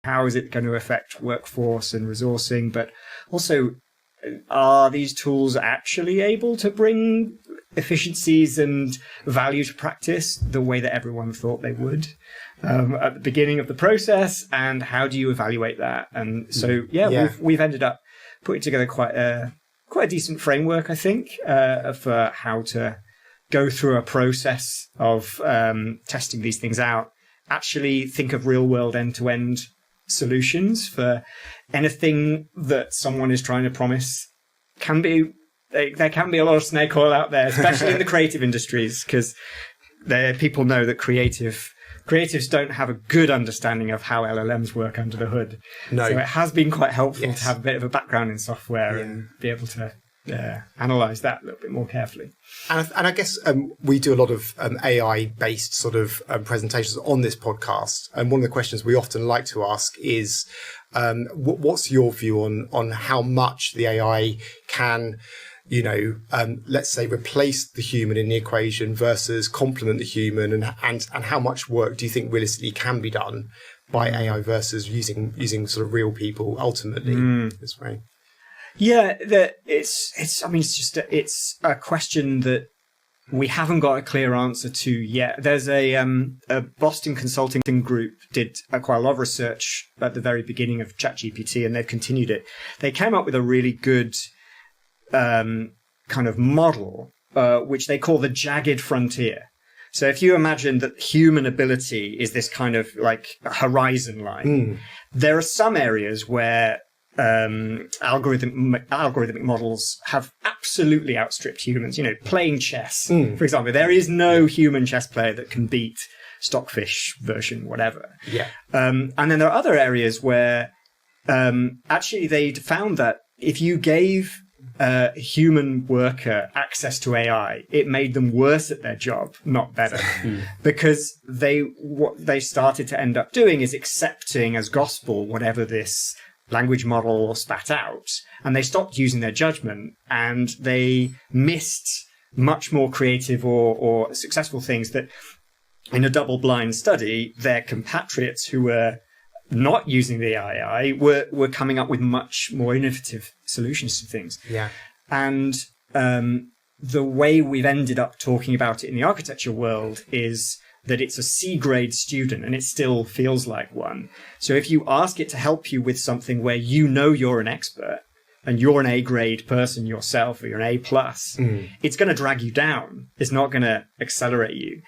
how is it going to affect workforce and resourcing, but also, are these tools actually able to bring efficiencies and value to practice the way that everyone thought they would at the beginning of the process? And how do you evaluate that? And so, we've ended up putting together quite a decent framework, I think, for how to go through a process of testing these things out. Actually, think of real-world end-to-end solutions for anything that someone is trying to promise. There can be a lot of snake oil out there, especially in the creative industries, because people know that creatives don't have a good understanding of how LLMs work under the hood. No. So it has been quite helpful to have a bit of a background in software and be able to analyze that a little bit more carefully. And I guess we do a lot of AI-based sort of presentations on this podcast. And one of the questions we often like to ask is, what's your view on how much the AI can, let's say, replace the human in the equation versus complement the human, and how much work do you think realistically can be done by AI versus using sort of real people ultimately this way? Yeah, it's a question that we haven't got a clear answer to yet. There's a Boston consulting group did quite a lot of research at the very beginning of ChatGPT, and they've continued it. They came up with a really good kind of model, which they call the jagged frontier. So if you imagine that human ability is this kind of like horizon line, there are some areas where algorithmic models have absolutely outstripped humans. Playing chess, for example. There is no human chess player that can beat Stockfish version whatever. Yeah. And then there are other areas where actually they'd found that if you gave a human worker access to AI, it made them worse at their job, not better. Because what they started to end up doing is accepting as gospel whatever this language model spat out, and they stopped using their judgment, and they missed much more creative or successful things that in a double-blind study, their compatriots who were not using the AI were coming up with much more innovative solutions to things. Yeah. And the way we've ended up talking about it in the architecture world is that it's a C-grade student, and it still feels like one. So if you ask it to help you with something where you're an expert, and you're an A-grade person yourself, or you're an A+, it's going to drag you down. It's not going to accelerate you.